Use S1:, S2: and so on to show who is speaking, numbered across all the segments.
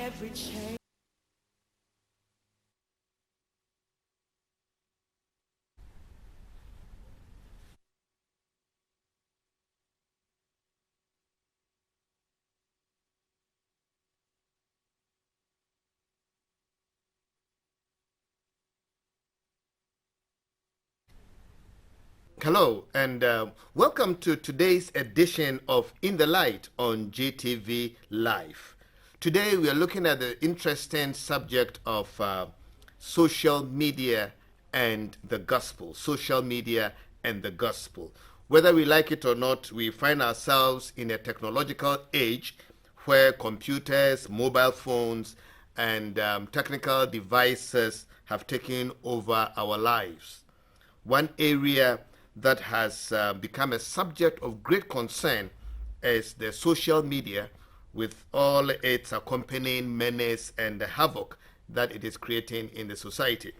S1: every change.
S2: Hello, and welcome to today's edition of In the Light on GTV Live. Today, we are looking at the interesting subject of social media and the gospel. Social media and the gospel. Whether we like it or not, we find ourselves in a technological age where computers, mobile phones, and technical devices have taken over our lives. One area that has become a subject of great concern is the social media, with all its accompanying menace and the havoc that it is creating in the society.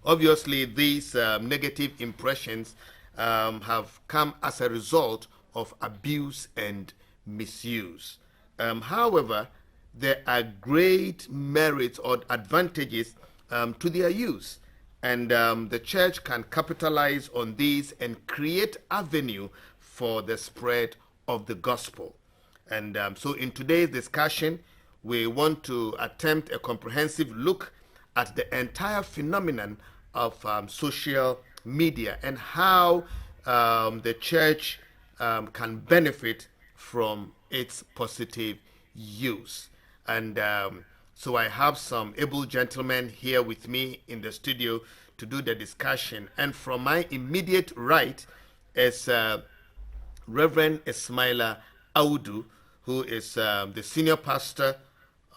S2: Obviously, these negative impressions have come as a result of abuse and misuse. However, there are great merits or advantages to their use, and the church can capitalize on these and create avenue for the spread of the gospel. And so, in today's discussion, we want to attempt a comprehensive look at the entire phenomenon of social media and how the church can benefit from its positive use. And so I have some able gentlemen here with me in the studio to do the discussion. And from my immediate right is Reverend Ismaila Audu, who is the senior pastor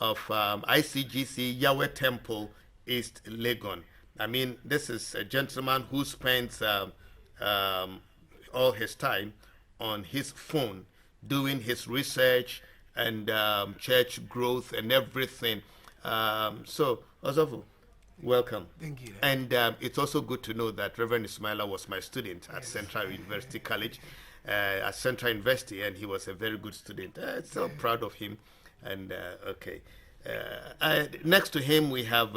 S2: of ICGC Yahweh Temple, East Legon. I mean, this is a gentleman who spends um, all his time on his phone doing his research and church growth and everything. So, Osofo, welcome.
S3: Thank you.
S2: And it's also good to know that Reverend Ismaila was my student at Central University College, at Central University, and he was a very good student. So proud of him. And okay. Next to him, we have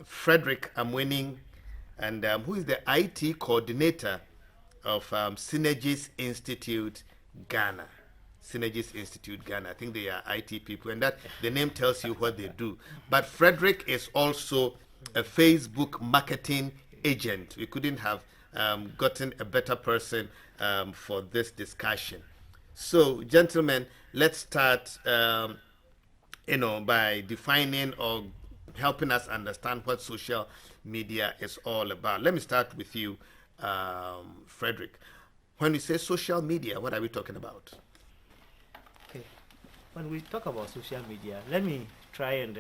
S2: Frederick Amwening, and who is the IT coordinator of Synergies Institute Ghana. Synergies Institute Ghana. I think they are IT people, and that the name tells you what they do. But Frederick is also a Facebook marketing agent. We couldn't have gotten a better person for this discussion. So, gentlemen, let's start. By defining or helping us understand what social media is all about. Let me start with you, Frederick. When we say social media, what are we talking about?
S3: Okay. When we talk about social media, let me try and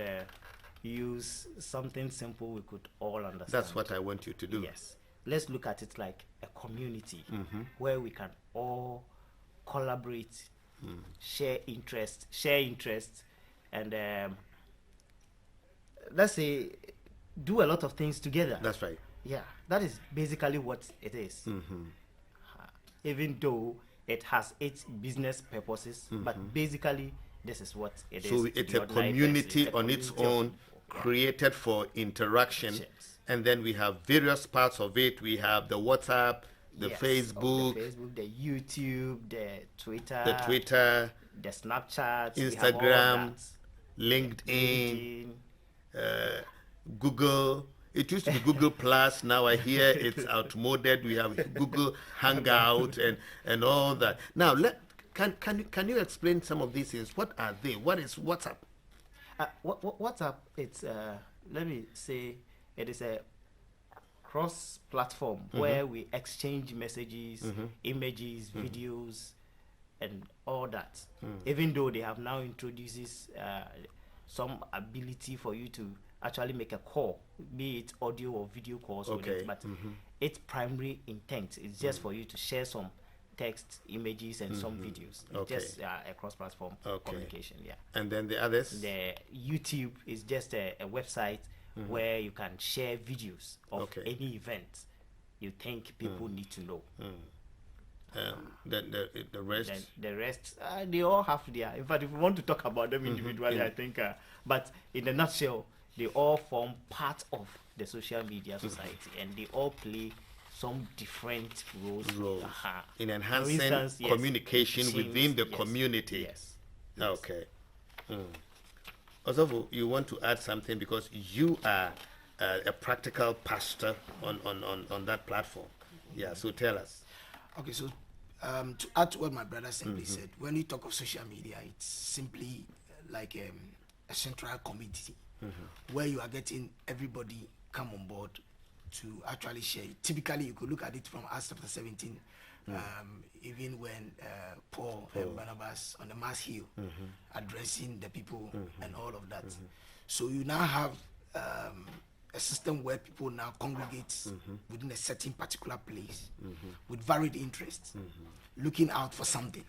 S3: use something simple we could all understand.
S2: That's what I want you to do.
S3: Yes. Let's look at it like a community where we can all collaborate, share interests, and let's say do a lot of things together.
S2: That's right.
S3: Yeah, that is basically what it is. Even though it has its business purposes, but basically this is what it is.
S2: So
S3: to
S2: it's
S3: the
S2: a
S3: ordinary person.
S2: community
S3: It's a
S2: on its
S3: community of
S2: own,
S3: people. Yeah.
S2: created for interaction.
S3: Yes.
S2: And then we have various parts of it. We have the WhatsApp, the
S3: Yes,
S2: Facebook,
S3: the Facebook, the YouTube,
S2: the Twitter,
S3: the Snapchat, we have all
S2: Instagram,
S3: that.
S2: LinkedIn,
S3: LinkedIn.
S2: Google. It used to be Google Plus. Now I hear it's outmoded. We have Google Hangout and all that. Now, can you explain some of these things? What are they? What is WhatsApp?
S3: WhatsApp, it's let me say it is a cross-platform where we exchange messages, images, videos, and all that. Even though they have now introduces some ability for you to actually make a call, be it audio or video calls with
S2: Okay.
S3: it, but its primary intent is just for you to share some text, images, and some videos. It's
S2: Okay.
S3: just a cross-platform
S2: Okay.
S3: communication. Yeah.
S2: And then the others?
S3: The YouTube is just a website where you can share videos of
S2: Okay.
S3: any event you think people need to know.
S2: The rest.
S3: Then the rest, they all have their. In fact, if we want to talk about them individually, I think. But in a nutshell, they all form part of the social media society, and they all play some different roles.
S2: In
S3: For
S2: enhancing
S3: instance, yes,
S2: communication
S3: teams,
S2: within the
S3: yes,
S2: community.
S3: Yes.
S2: Okay. Osofo, you want to add something because you are a practical pastor on that platform. Yeah, so tell us.
S1: Okay, so to add to what my brother simply said, when you talk of social media, it's simply like a central committee where you are getting everybody come on board to actually share. Typically, you could look at it from Acts chapter 17, even when Paul and Barnabas on the Mass Hill addressing the people and all of that. So you now have a system where people now congregate within a certain particular place with varied interests, looking out for something.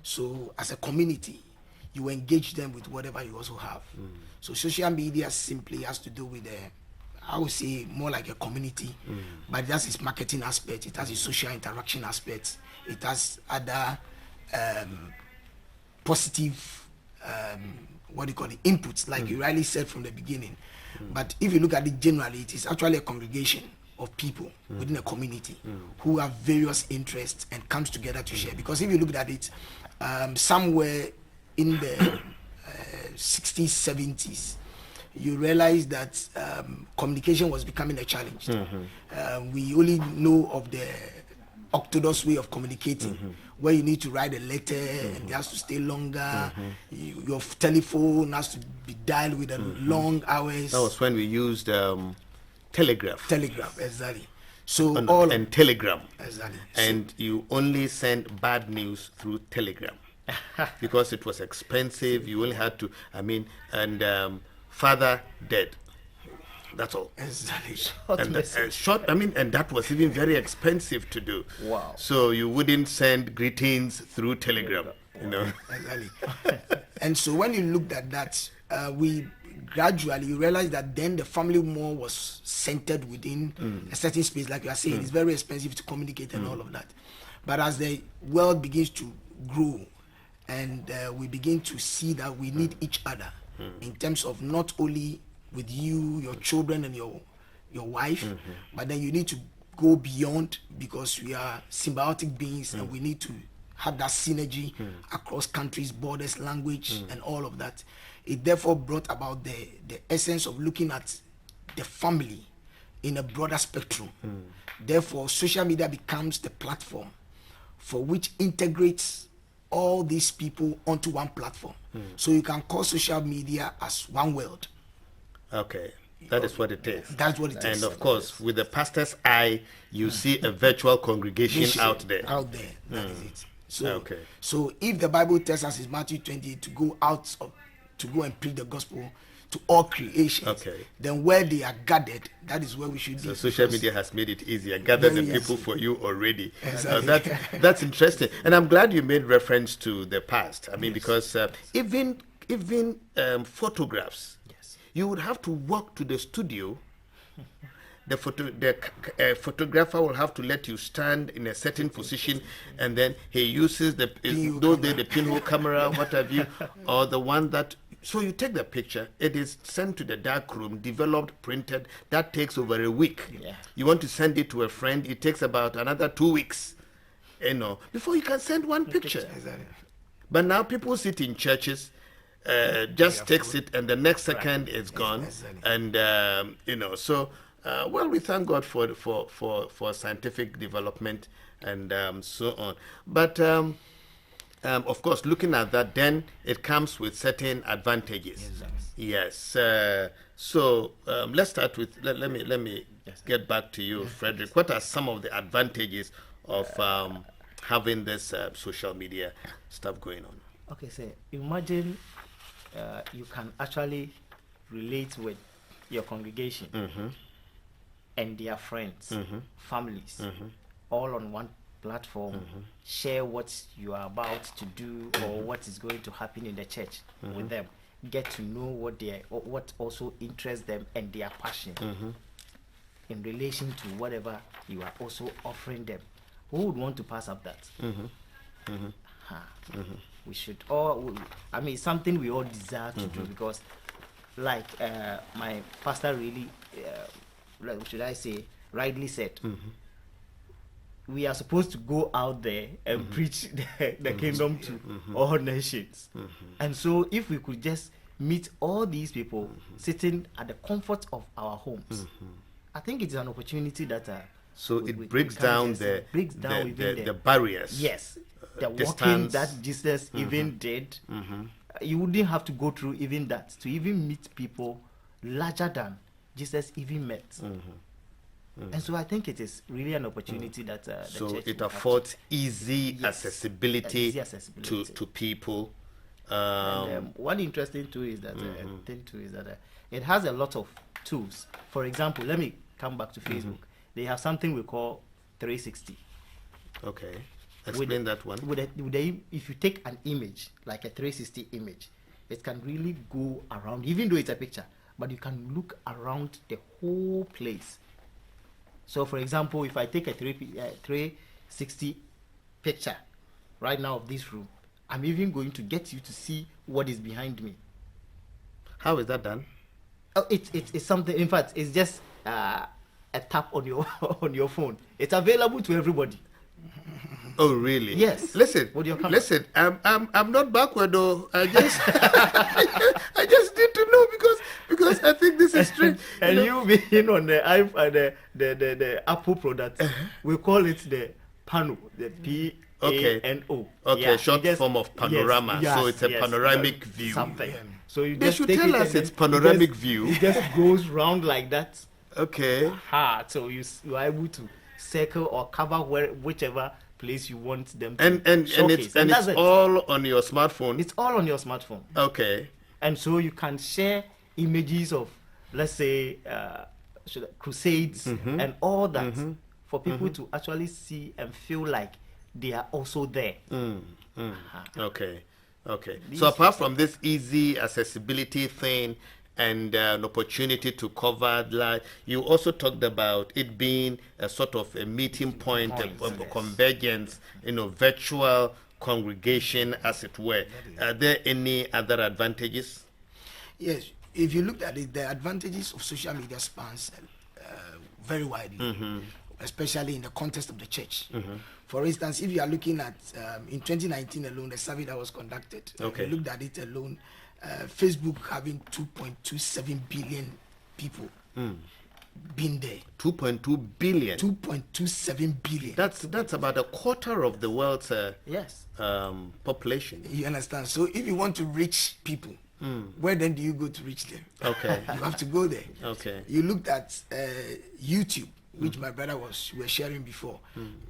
S1: So as a community, you engage them with whatever you also have. So social media simply has to do with I would say more like a community, but it has its marketing aspect, it has its social interaction aspects, it has other positive what do you call it, inputs, like you rightly said from the beginning. But if you look at it generally, it is actually a congregation of people within a community who have various interests and comes together to share. Because if you look at it, somewhere in the 60s, 70s, you realize that communication was becoming a challenge. We only know of the orthodox way of communicating, where you need to write a letter and it has to stay longer. Your telephone has to be dialed with long hours.
S2: That was when we used telegraph.
S1: Telegraph, exactly. So
S2: and telegram.
S1: Exactly.
S2: And you only sent bad news through telegram because it was expensive. You only had to, father dead. That's all.
S1: Exactly.
S2: And that was even very expensive to do.
S3: Wow.
S2: So you wouldn't send greetings through telegram, you know.
S1: Exactly. And so when you looked at that, we gradually realized that then the family more was centered within a certain space. Like you are saying, it's very expensive to communicate and all of that. But as the world begins to grow and we begin to see that we need each other in terms of not only with you, your children, and your wife, but then you need to go beyond, because we are symbiotic beings and we need to have that synergy across countries, borders, language, and all of that. It therefore brought about the essence of looking at the family in a broader spectrum. Therefore, social media becomes the platform for which integrates all these people onto one platform. So you can call social media as one world.
S2: Okay, that is what it is.
S1: That's what it is.
S2: And of course, with the pastor's eye, you see a virtual congregation out there.
S1: Out there, that is it. So,
S2: Okay.
S1: So if the Bible tells us in Matthew 28 to go and preach the gospel to all creation, then where they are gathered, that is where we should be.
S2: So social media has made it easier. Gather the people for you already.
S1: Exactly.
S2: That's interesting. And I'm glad you made reference to the past. I mean, because even photographs, you would have to walk to the studio. The photographer will have to let you stand in a certain position, and then he uses the pinhole camera, what have you, or the one that. So you take the picture. It is sent to the dark room, developed, printed. That takes over a week.
S3: Yeah.
S2: You want to send it to a friend. It takes about another 2 weeks, before you can send one picture.
S1: Exactly.
S2: But now people sit in churches. Just takes it, and the next second it's gone.
S1: Exactly.
S2: And so we thank God for scientific development and so on. But of course, looking at that, then it comes with certain advantages. Yes. So let's start with let me get back to you, Frederick. What are some of the advantages of having this social media stuff going on?
S3: Okay, so imagine you can actually relate with your congregation and their friends, families, all on one platform, share what you are about to do or what is going to happen in the church with them, get to know what also interests them and their passion in relation to whatever you are also offering them Who would want to pass up that? We should I mean, it's something we all desire to do, because like my pastor really like, should I say, rightly said, we are supposed to go out there and preach the kingdom to all nations. And so if we could just meet all these people sitting at the comfort of our homes, I think it's an opportunity that
S2: so it breaks down the barriers.
S3: Yes, the walking
S2: distance.
S3: that Jesus even did. You wouldn't have to go through even that to even meet people larger than Jesus even met. And so I think it is really an opportunity that the
S2: so
S3: church
S2: it
S3: will
S2: affords easy
S3: Yes,
S2: accessibility,
S3: easy accessibility.
S2: to people.
S3: And, one interesting tool is that it has a lot of tools. For example, let me come back to Facebook. They have something we call 360.
S2: Okay, explain that one.
S3: If you take an image, like a 360 image, it can really go around, even though it's a picture, but you can look around the whole place. So, for example, if I take a 360 picture right now of this room, I'm even going to get you to see what is behind me.
S2: How is that done?
S3: Oh, it's something. In fact, it's just a tap on your on your phone. It's available to everybody.
S2: Oh, really?
S3: Yes.
S2: Listen, listen. I'm not backward though. I just I just need to know because I think this is strange.
S3: And you being on the iPhone, the Apple product, we call it the Pano, the P-A-N-O.
S2: Okay,
S3: Yeah,
S2: short form of panorama.
S3: Yes,
S2: so it's a panoramic view.
S3: Something. So you
S2: They
S3: just
S2: should
S3: take
S2: tell
S3: it
S2: us
S3: and
S2: it's
S3: then
S2: panoramic view.
S3: It just goes round like that.
S2: Okay.
S3: So you are able to circle or cover whichever place you want them to
S2: And
S3: showcase.
S2: it's all on your smartphone.
S3: It's all on your smartphone.
S2: Okay.
S3: And so you can share images of, let's say, crusades and all that for people to actually see and feel like they are also there.
S2: Okay. So apart from this easy accessibility thing and an opportunity to cover, like you also talked about it being a sort of a meeting point, a convergence, virtual congregation, as it were. Are there any other advantages?
S1: Yes, if you look at it, the advantages of social media spans very widely, especially in the context of the church. For instance, if you are looking at, in 2019 alone, the survey that was conducted, if you looked at it alone, Facebook having 2.27 billion people been there.
S2: 2.2 billion.
S1: 2.27 billion.
S2: That's about a quarter of the world's population.
S1: You understand? So if you want to reach people, where then do you go to reach them?
S2: Okay.
S1: You have to go there.
S2: Okay.
S1: You looked at YouTube, which my brother were sharing before.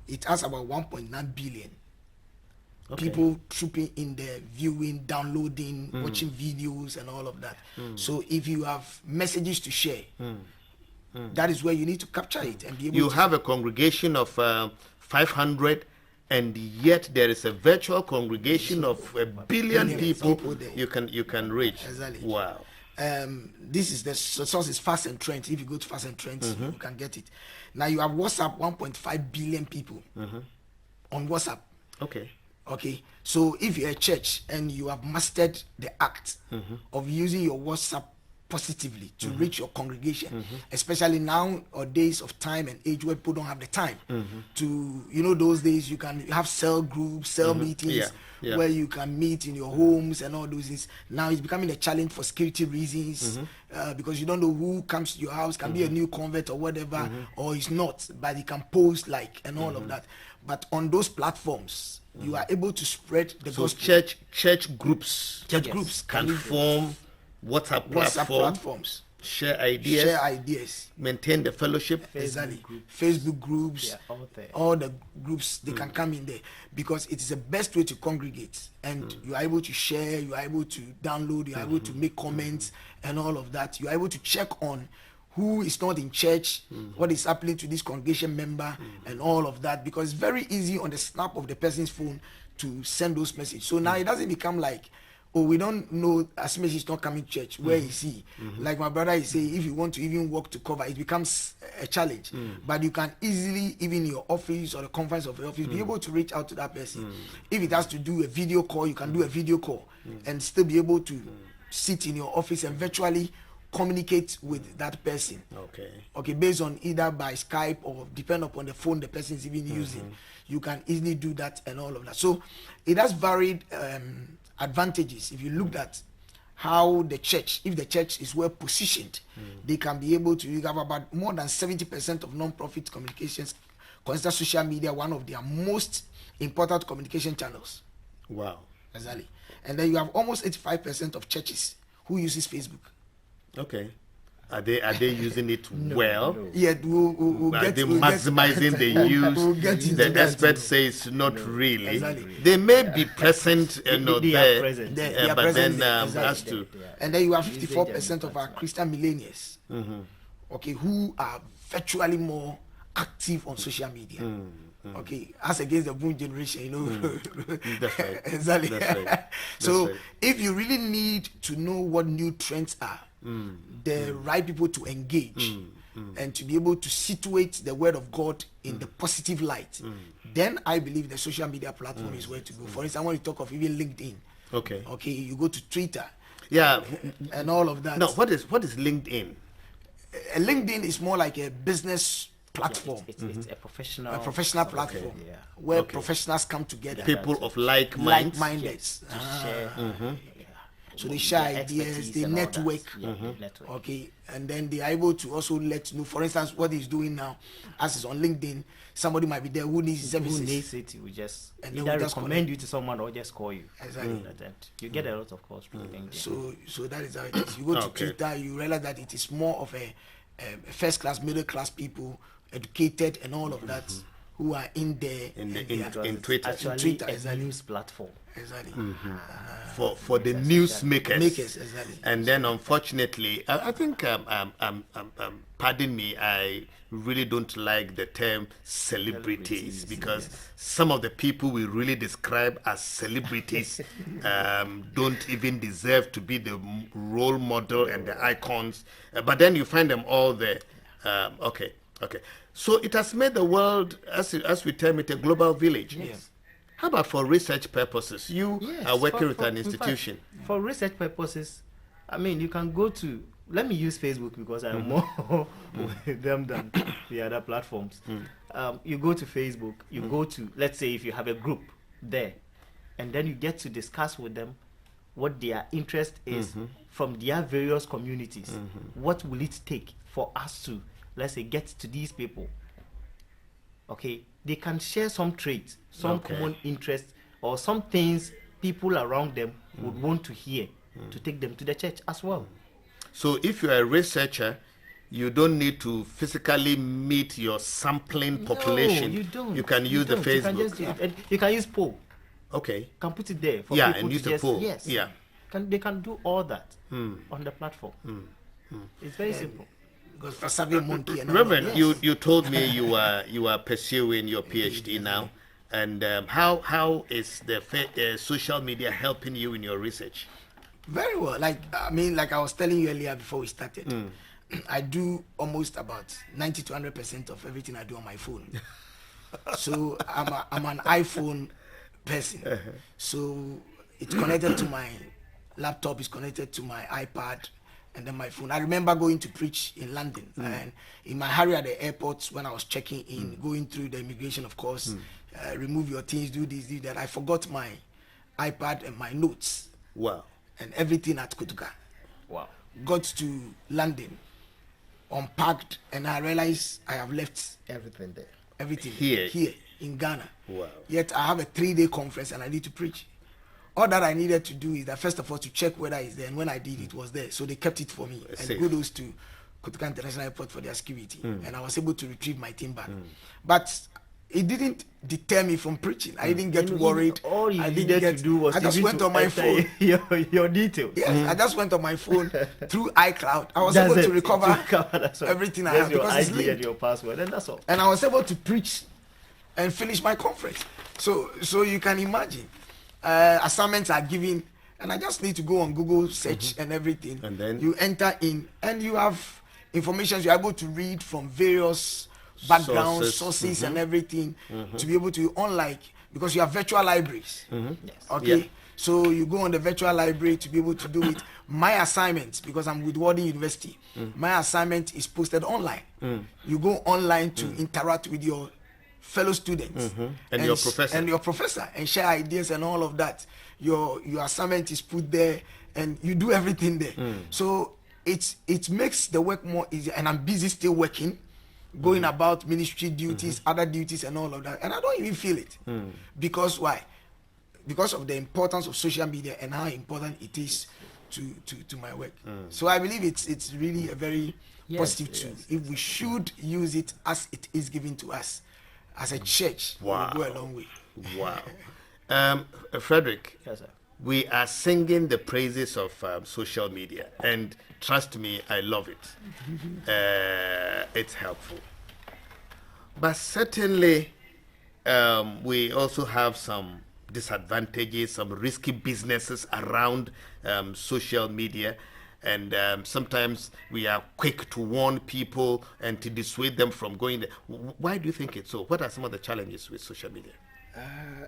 S1: It has about 1.9 billion people trooping in there, viewing, downloading, watching videos and all of that. So if you have messages to share, that is where you need to capture it and be able
S2: You
S1: to
S2: have a congregation of 500, and yet there is a virtual congregation of 1 billion people you can reach.
S1: Exactly.
S2: Wow.
S1: This is the source is Fast and Trends. If you go to Fast and Trends, you can get it. Now you have WhatsApp, 1.5 billion people on WhatsApp. Okay, so if you're a church and you have mastered the act of using your WhatsApp positively to reach your congregation, especially nowadays of time and age where people don't have the time to, those days you can have cell groups, cell meetings where you can meet in your homes and all those things. Now it's becoming a challenge for security reasons because you don't know who comes to your house, can be a new convert or whatever, or it's not, but you can post and all of that. But on those platforms, you are able to spread the gospel.
S2: Church groups can form WhatsApp platforms, share ideas, maintain the fellowship.
S1: Facebook groups, all the groups, they can come in there because it is the best way to congregate, and you are able to share, you are able to download, you are able to make comments and all of that. You are able to check on who is not in church, what is happening to this congregation member and all of that, because it's very easy on the snap of the person's phone to send those messages. So now it doesn't become like, oh, we don't know, as much he's not coming to church, where is he? Like my brother is saying, if you want to even work to cover, it becomes a challenge. But you can easily, even in your office or the conference of your office, be able to reach out to that person. If it has to do a video call, you can do a video call and still be able to sit in your office and virtually communicate with that person. Okay, based on either by Skype or depend upon the phone the person is even using. You can easily do that and all of that. So it has varied advantages. If you looked at how the church, if the church is well positioned, they can be able to, you have about more than 70% of non-profit communications consider social media one of their most important communication channels.
S2: Wow.
S1: Exactly. And then you have almost 85% of churches who uses Facebook.
S2: Okay. Are they using it well?
S3: No.
S1: Yeah, we'll
S2: Are
S1: get,
S2: they
S1: we'll
S2: maximizing the use?
S1: We'll get into
S2: The
S1: that.
S2: expert says not really.
S1: Exactly.
S2: They may be present,
S3: They are
S2: there,
S3: present.
S1: They are
S2: but
S1: present
S2: then
S1: there,
S2: as
S1: exactly.
S2: to
S1: And then you have
S3: Usage
S1: 54%
S3: and
S1: of our Christian millennials, okay, who are virtually more active on social media. Okay, as against the boom generation, you know.
S2: That's right.
S1: Exactly.
S2: That's right.
S1: So
S2: That's right.
S1: if you really need to know what new trends are, the right people to engage and to be able to situate the word of God in the positive light, then I believe the social media platform is where to go. For instance, when you talk of even LinkedIn, okay, you go to Twitter,
S2: Yeah.
S1: and all of that.
S2: No, what is LinkedIn?
S1: LinkedIn is more like a business platform,
S3: It's a professional,
S1: platform,
S3: yeah.
S1: where professionals come together,
S2: People of like minds.
S1: like-minded.
S3: To share.
S1: So they share
S3: their
S1: ideas,
S3: expertise
S1: they
S3: and all that.
S1: network.
S3: Yeah, they network.
S1: Okay, and then they are able to also let you know, for instance, what he's doing now, as is on LinkedIn, somebody might be there who needs services.
S3: Who needs it? We just
S1: And then
S3: either
S1: we just
S3: recommend you to someone or just call you.
S1: Exactly.
S3: And you get a lot of calls through LinkedIn.
S1: So that is how it is. You go to
S2: Okay.
S1: Twitter, you realize that it is more of a first class, middle class people, educated and all of that, who are in there.
S2: In the-
S1: and
S2: in-
S1: they are-
S3: Because it's
S2: Twitter.
S3: actually
S1: Twitter,
S3: a
S1: exactly.
S3: news platform.
S1: Exactly.
S2: For the newsmakers.
S1: Makers, exactly.
S2: And then, unfortunately, I think, pardon me, I really don't like the term celebrities, because some of the people we really describe as celebrities don't even deserve to be the role model and the icons. But then you find them all there. Okay. So it has made the world, as we term it, a global village.
S3: Yes.
S2: How about for research purposes? You
S3: Yes,
S2: are working with an
S3: in fact,
S2: institution.
S3: for research purposes, I mean, you can go to, let me use Facebook because I'm more with them than the other platforms. You go to Facebook, you go to, let's say if you have a group there, and then you get to discuss with them what their interest is from their various communities. What will it take for us to, let's say, get to these people? Okay, they can share some traits, some common interests, or some things people around them would want to hear to take them to the church as well.
S2: So if you're a researcher, you don't need to physically meet your sampling population.
S3: No, you don't.
S2: You can use the
S3: don't. You can
S2: Facebook.
S3: just do it. And you can use poll.
S2: Okay.
S3: You can put it there for
S2: Yeah,
S3: people
S2: and
S3: to
S2: use the
S3: just,
S2: poll.
S3: Yes.
S2: Yeah.
S3: They can do all that on the platform. It's very simple.
S1: Because for Survey Monkey and all
S2: Reverend,
S1: of
S2: you told me you are pursuing your PhD now, and how is the social media helping you in your research?
S1: very well. Like I was telling you earlier before we started, I do almost about 90 to 100% of everything I do on my phone. So I'm an iPhone person. So it's connected to my laptop, it's connected to my iPad, and then my phone. I remember going to preach in London, and in my hurry at the airport when I was checking in, going through the immigration, of course, remove your things, do this, do that. I forgot my iPad and my notes.
S2: Wow.
S1: And everything at Kotoka.
S3: Wow.
S1: Got to London, unpacked, and I realized I have left
S3: Everything there.
S1: everything
S2: Here?
S1: in Ghana.
S2: Wow.
S1: Yet I have a 3-day conference and I need to preach. All that I needed to do is that first of all to check whether it's there, and when I did, it was there. So they kept it for me.
S2: Safe.
S1: And kudos to Kotoka International Airport for their security. And I was able to retrieve my thing back. But it didn't deter me from preaching. I didn't get worried.
S3: All you
S1: I didn't
S3: needed
S1: get,
S3: to do was
S1: I just
S3: even
S1: went
S3: to
S1: on my
S3: enter
S1: phone.
S3: your details.
S1: Yes, I just went on my phone through iCloud. I was
S3: That's
S1: able
S3: it.
S1: to recover
S3: That's all.
S1: everything I
S3: Just
S1: have
S3: your
S1: because it's
S3: ID and
S1: linked.
S3: your password, and that's all.
S1: And I was able to preach and finish my conference. So you can imagine, assignments are given and I just need to go on Google search and everything.
S2: And then
S1: you enter in, and you have information you're able to read from various backgrounds, sources and everything to be able to, unlike, because you have virtual libraries.
S3: Yes.
S1: Okay.
S2: Yeah.
S1: So you go on the virtual library to be able to do it. My assignment, because I'm with Warden University, my assignment is posted online. You go online to interact with your fellow students
S2: And your professor.
S1: and your professor, and share ideas and all of that. Your assignment is put there, and you do everything there. So it makes the work more easy. And I'm busy still working, going about ministry duties, other duties, and all of that, and I don't even feel it. Because why? Because of the importance of social media and how important it is to my work. So I believe it's really a very positive tool. If we should use it as it is given to us as a church,
S2: Wow.
S1: we'll go a long way.
S2: Wow. Frederick,
S3: Yes, sir.
S2: we are singing the praises of social media, and trust me, I love it. It's helpful. But certainly, we also have some disadvantages, some risky businesses around social media. And sometimes we are quick to warn people and to dissuade them from going there. Why do you think it's so? What are some of the challenges with social media?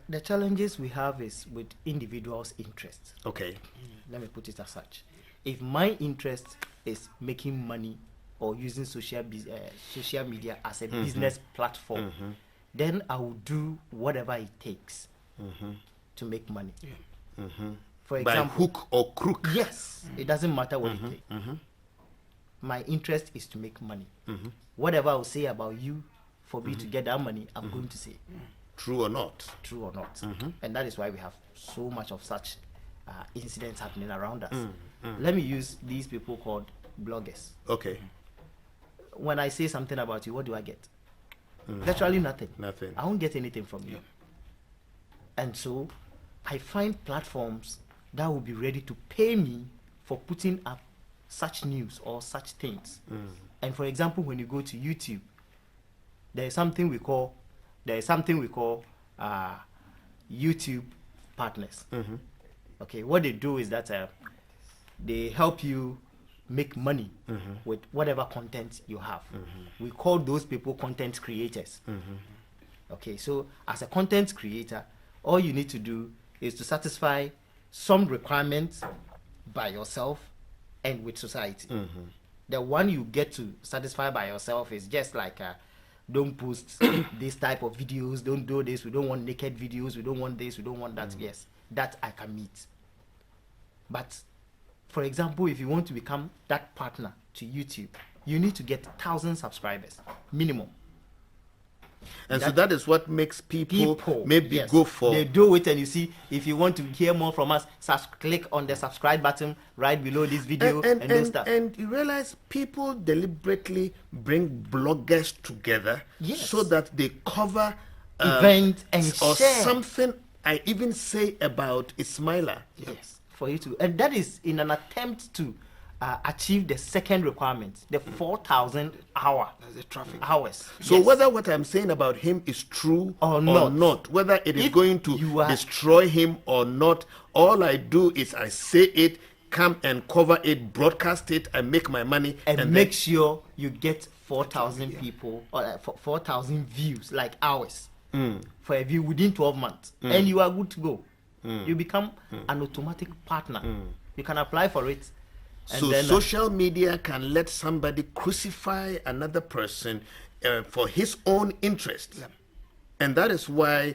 S3: The challenges we have is with individuals' interests.
S2: Okay.
S3: Let me put it as such. If my interest is making money or using social media as a business platform, then I will do whatever it takes to make money. For
S2: By
S3: example,
S2: hook or crook.
S3: yes, it doesn't matter what it takes. My interest is to make money. Whatever I will say about you for me to get that money, I'm going to say,
S2: True or not.
S3: true or not. And that is why we have so much of such incidents happening around us. Let me use these people called bloggers.
S2: Okay.
S3: When I say something about you, what do I get? Virtually nothing.
S2: Nothing.
S3: I won't get anything from you. And so I find platforms that will be ready to pay me for putting up such news or such things. And for example, when you go to YouTube, there is something we call YouTube partners. Okay, what they do is that they help you make money with whatever content you have. We call those people content creators. Okay, so as a content creator, all you need to do is to satisfy some requirements by yourself and with society. The one you get to satisfy by yourself is just like don't post this type of videos, don't do this, we don't want naked videos, we don't want this, we don't want that. Yes, that I can meet. But for example, if you want to become that partner to YouTube, you need to get 1,000 subscribers minimum.
S2: And so that is what makes people maybe
S3: yes,
S2: go for.
S3: They do it, and you see, if you want to hear more from us, click on the subscribe button right below this video and do stuff.
S2: And you realize people deliberately bring bloggers together
S3: Yes.
S2: so that they cover
S3: Event and
S2: or
S3: share.
S2: something I even say about Ismaila.
S3: Yes, for you to, and that is in an attempt to achieve the second requirement, the 4,000
S1: That's the traffic.
S3: hours.
S2: So
S3: Yes.
S2: whether what I'm saying about him is true
S3: Or not.
S2: whether it is
S3: If
S2: going to
S3: you are-
S2: destroy him or not, all I do is I say it, come and cover it, broadcast it, and make my money.
S3: and make sure you get 4,000 people or 4,000 views, like hours, for a view within 12 months, and you are good to go. You become an automatic partner. You can apply for it. And
S2: So
S3: then,
S2: social media can let somebody crucify another person for his own interest. And that is why,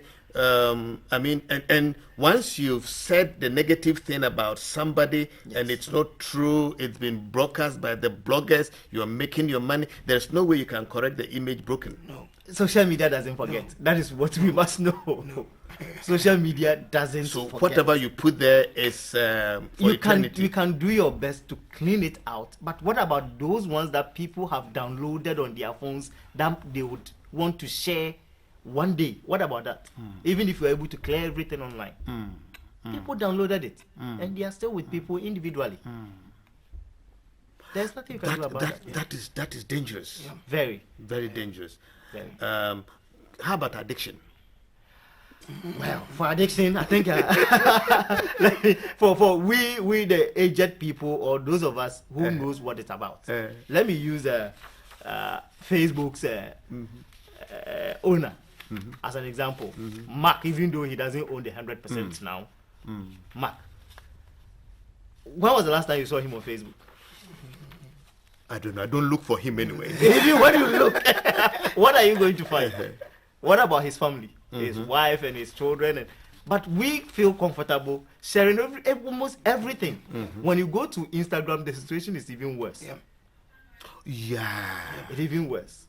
S2: and once you've said the negative thing about somebody and it's not true, it's been broadcast by the bloggers, you're making your money, there's no way you can correct the image broken.
S1: No.
S3: social media doesn't forget. That is what we must know. Social media doesn't
S2: So
S3: forget.
S2: whatever you put there is for eternity.
S3: You can do your best to clean it out, but what about those ones that people have downloaded on their phones that they would want to share one day? What about that? Even if you're able to clear everything online, people downloaded it and they are still with people individually. There's nothing you can do about that.
S2: That is dangerous.
S3: Very.
S2: Very dangerous.
S3: Very.
S2: How about addiction?
S3: Well, for addiction, I think For we the aged people or those of us who knows what it's about. Let me use Facebook's owner as an example. Mark, even though he doesn't own the 100% now, Mark. When was the last time you saw him on Facebook?
S2: I don't know. I don't look for him anyway.
S3: Even when you look, what are you going to find? What about his family, his wife and his children? But we feel comfortable sharing almost everything. When you go to Instagram, the situation is even worse.
S2: Yeah.
S3: It's even worse.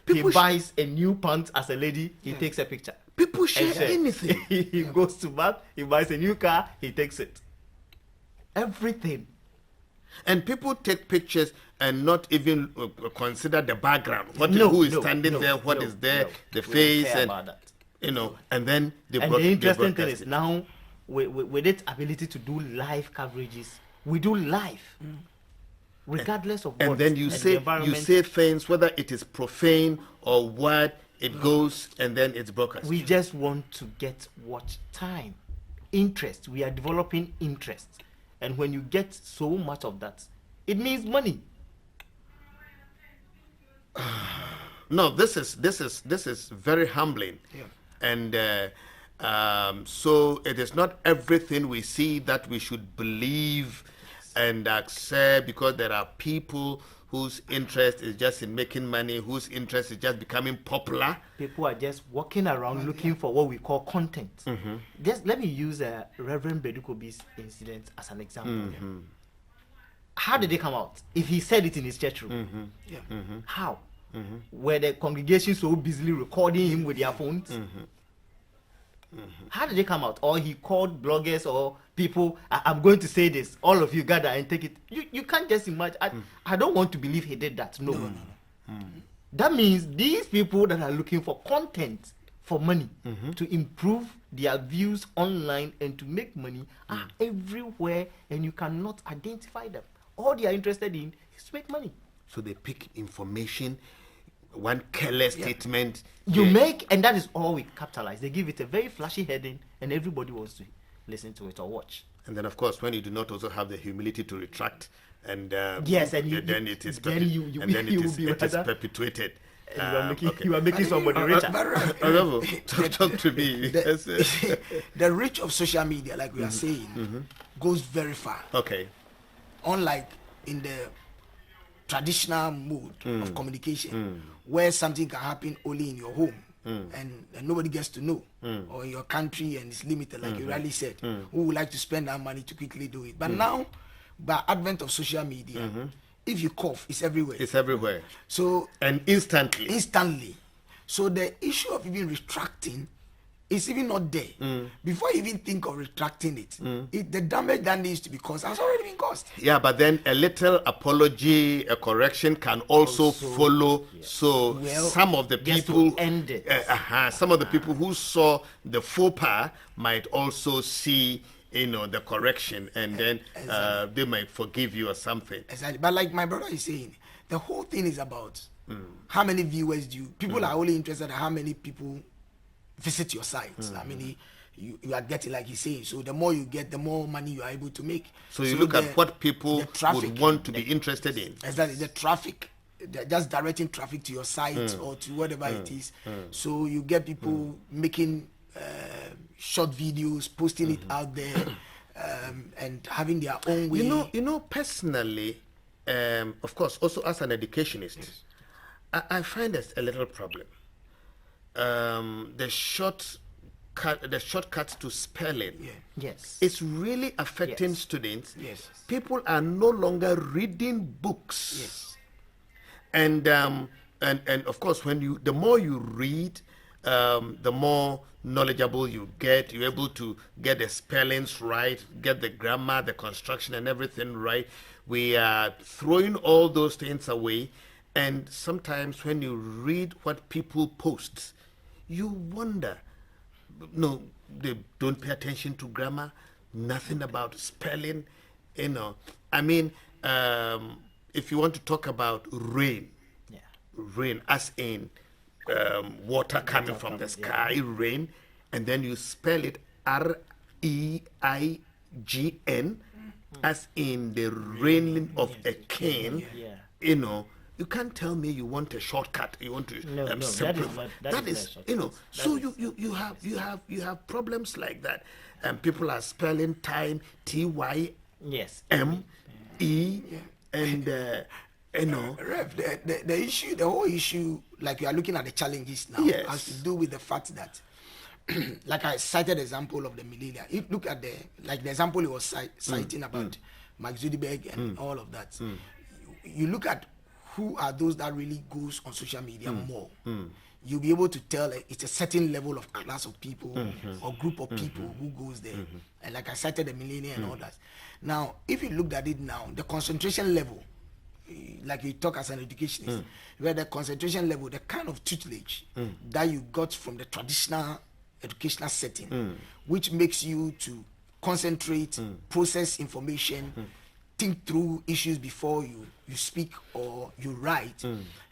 S2: People
S3: he buys a new pants as a lady, he takes a picture.
S2: People share anything.
S3: He goes to bank, he buys a new car, he takes it. Everything.
S2: And people take pictures and not even consider the background. Who is standing there? What is there? The face and and then
S3: the interesting thing is now with its ability to do live coverages, we do live, regardless of what.
S2: And then you say things, whether it is profane or what, it goes and then it's broadcast.
S3: We just want to get watch time, interest. We are developing interest. And when you get so much of that, it means money.
S2: No, this is very humbling. And so it is not everything we see that we should believe and accept, because there are people whose interest is just in making money, whose interest is just becoming popular.
S3: People are just walking around looking for what we call content. Just let me use Reverend Bedukobi's incident as an example. How did it come out? If he said it in his church room, how? Were the congregation so busily recording him with their phones? How did it come out? Or he called bloggers or people, I'm going to say this, all of you gather and take it. You can't just imagine. I don't want to believe he did that. No. That means these people that are looking for content for money to improve their views online and to make money are everywhere, and you cannot identify them. All they are interested in is to make money.
S2: So they pick information, one careless statement.
S3: You make, and that is all we capitalize. They give it a very flashy heading, and everybody wants to listen to it or watch.
S2: And then, of course, when you do not also have the humility to retract, and
S3: then
S2: it is perpetuated.
S3: You are making somebody richer.
S2: Talk to me.
S1: The reach of social media, like we are saying, goes very far.
S2: Okay.
S1: Unlike in the traditional mode of communication, where something can happen only in your home and nobody gets to know, or in your country, and it's limited, like you rightly said. Who would like to spend that money to quickly do it? But now, by advent of social media, if you cough, it's everywhere.
S2: It's everywhere.
S1: So
S2: and instantly.
S1: So the issue of even retracting is even not there. Before you even think of retracting it, the damage that needs to be caused has already been caused.
S2: Yeah, but then a little apology, a correction can also follow. Yes. So some of the people
S3: end it.
S2: Some of the people who saw the faux pas might also see the correction, and then they might forgive you or something.
S1: Exactly. But like my brother is saying, the whole thing is about how many viewers people are only interested in how many people visit your sites. I mean, you are getting, like he's saying. So the more you get, the more money you are able to make.
S2: So you look at what people would want to be interested in.
S1: Exactly. The traffic, just directing traffic to your site or to whatever it is. So you get people making short videos, posting it out there, and having their own way.
S2: Personally, of course, also as an educationist, I find there's a little problem. The shortcuts to spelling.
S3: Yes.
S2: It's really affecting students. Yes. People are no longer reading books.
S1: Yes.
S2: And of course, the more you read, the more knowledgeable you get. You're able to get the spellings right, get the grammar, the construction, and everything right. We are throwing all those things away, and sometimes when you read what people post, you wonder. No, they don't pay attention to grammar, nothing about spelling. I mean, if you want to talk about rain as in water coming from the sky, rain, and then you spell it as in the reigning of a king,
S3: Yeah.
S2: you know, you can't tell me you want a shortcut. You want to
S3: No, that is
S2: simplify.
S3: not- that is not a
S2: you know.
S3: shortcut.
S2: So
S3: That is-
S2: you have problems like that, and people are spelling time TYME,
S3: Yes.
S2: and you know.
S1: Rev, the issue, the whole issue, like you are looking at the challenges now,
S2: Yes.
S1: has to do with the fact that, like I cited example of the millennia. If look at the example he was citing about Mark Zuckerberg and all of that, you look at who are those that really goes on social media more. You'll be able to tell it's a certain level of class of people or group of people who goes there. And like I cited the millennia and all that. Now, if you looked at it now, the concentration level, like you talk as an educationist, where the concentration level, the kind of tutelage that you got from the traditional educational setting, which makes you to concentrate, process information, think through issues before you speak or you write,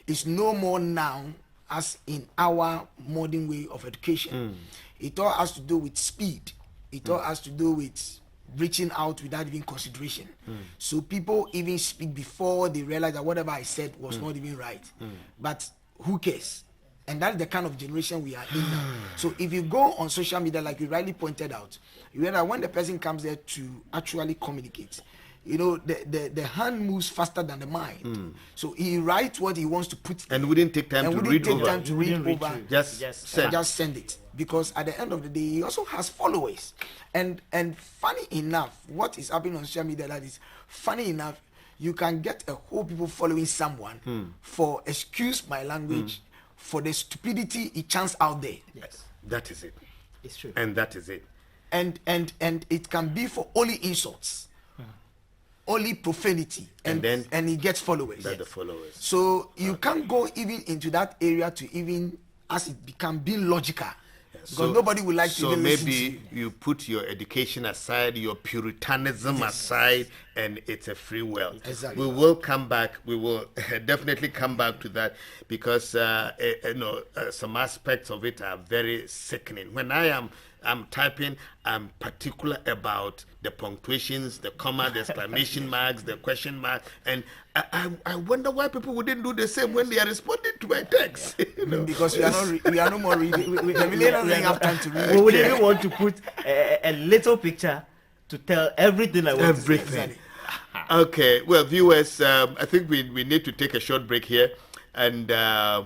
S1: is no more now as in our modern way of education. It all has to do with speed. It all has to do with reaching out without even consideration. So people even speak before they realize that whatever I said was not even right. But who cares? And that's the kind of generation we are in now. So if you go on social media, like you rightly pointed out, you realize when the person comes there to actually communicate, you know, the hand moves faster than the mind. So he writes what he wants to put
S2: And wouldn't take time
S1: and
S2: to
S1: wouldn't
S2: read
S1: take
S2: over.
S1: time to read
S3: Wouldn't read
S1: over.
S3: through.
S2: Just
S3: Just
S2: send.
S1: Just send it, because at the end of the day he also has followers. And funny enough, what is happening on social media, that is funny enough, you can get a whole people following someone for, excuse my language, for the stupidity he chants out there.
S3: Yes.
S2: That is it.
S3: It's true.
S2: And that is it.
S1: And it can be for only insults, only profanity,
S2: And then
S1: he gets followers.
S2: That the followers.
S1: So you can't go even into that area to even, as it become being logical, because nobody would like to
S2: So
S1: even listen to
S2: maybe you put your education aside, your puritanism aside, and it's a free world.
S1: Exactly.
S2: We will come back. We will definitely come back to that, because some aspects of it are very sickening. When I'm typing, I'm particular about the punctuations, the comma, the exclamation marks, the question mark, and I wonder why people wouldn't do the same when they are responding to my text. You know?
S1: because we are no more reading. The millennials don't have time to read.
S3: We would even want to put a little picture to tell everything I want
S2: Everything.
S3: to say.
S2: Okay, well, viewers, I think we need to take a short break here. And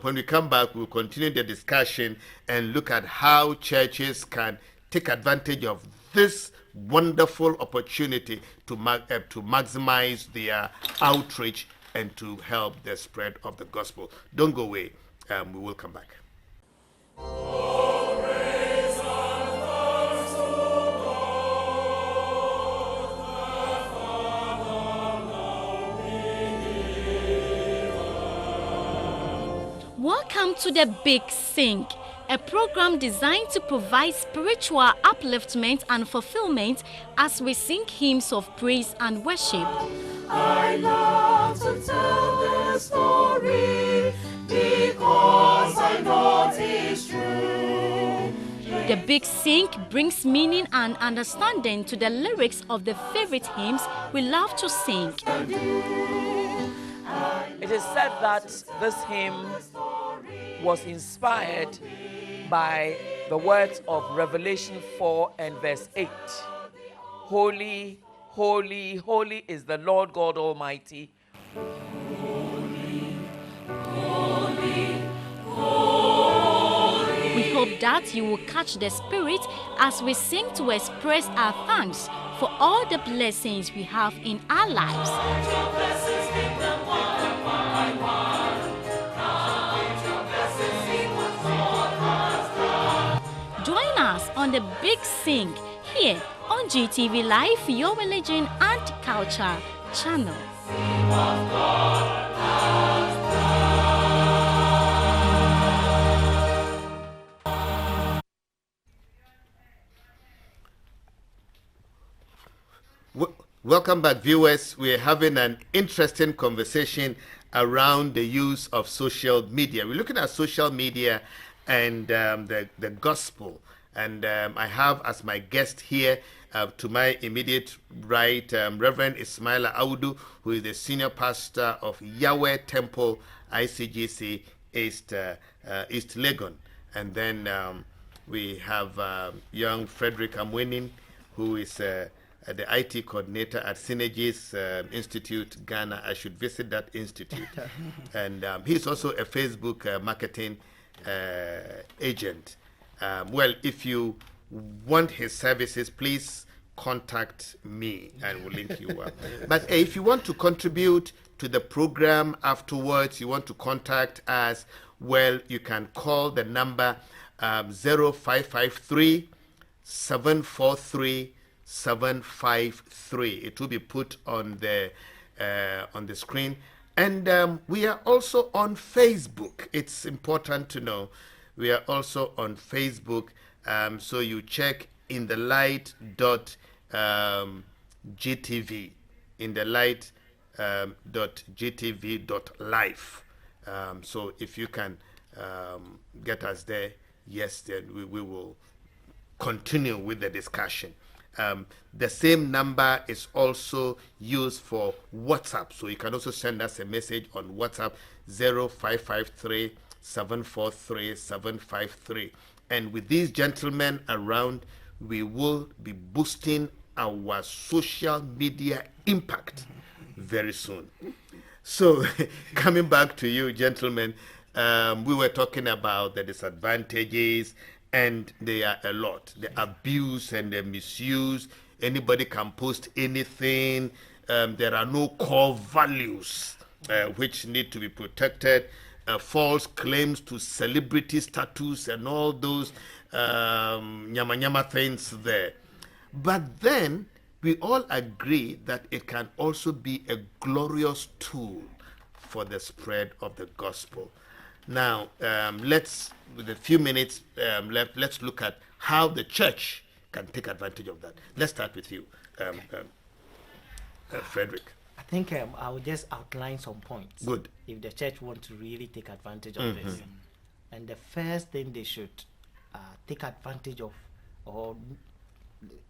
S2: when we come back, we'll continue the discussion and look at how churches can take advantage of this wonderful opportunity to maximize their outreach and to help the spread of the gospel. Don't go away. We will come back.
S4: Welcome to the Big Sing, a program designed to provide spiritual upliftment and fulfillment as we sing hymns of praise and worship.
S5: I love to tell the story because I know it's true.
S4: The Big Sing brings meaning and understanding to the lyrics of the favorite hymns we love to sing.
S6: It is said that this hymn was inspired by the words of Revelation 4 and verse 8. Holy, holy, holy is the Lord God Almighty.
S4: We hope that you will catch the spirit as we sing to express our thanks for all the blessings we have in our lives. Join us on the Big Sing here on GTV Live, your religion and culture channel.
S2: Welcome back, viewers. We're having an interesting conversation around the use of social media. We're looking at social media and the gospel And I have as my guest here, to my immediate right, Reverend Ismaila Audu, who is the senior pastor of Yahweh Temple ICGC East Legon. And then we have young Frederick Amwenin, who is the IT coordinator at Synergies Institute, Ghana. I should visit that institute. And he's also a Facebook marketing agent. Well, if you want his services, please contact me and we'll link you up. But if you want to contribute to the program afterwards, you want to contact us, well, you can call the number 0553 743 753. It will be put on the screen. And we are also on Facebook. It's important to know we are also on Facebook. So you check in the light .gtv, in the light .gtv.life. So if you can get us there, yes, then we will continue with the discussion. The same number is also used for WhatsApp, so you can also send us a message on WhatsApp 0553 743 753. And with these gentlemen around, we will be boosting our social media impact very soon. So coming back to you, gentlemen, we were talking about the disadvantages, and they are a lot. The abuse and the misuse. Anybody can post anything. There are no core values which need to be protected. False claims to celebrity status and all those nyama things there. But then we all agree that it can also be a glorious tool for the spread of the gospel. Now, with a few minutes left, let's look at how the church can take advantage of that. Let's start with you, Frederick.
S3: I think I will just outline some points.
S2: Good.
S3: If the church want to really take advantage of this. And the first thing they should take advantage of or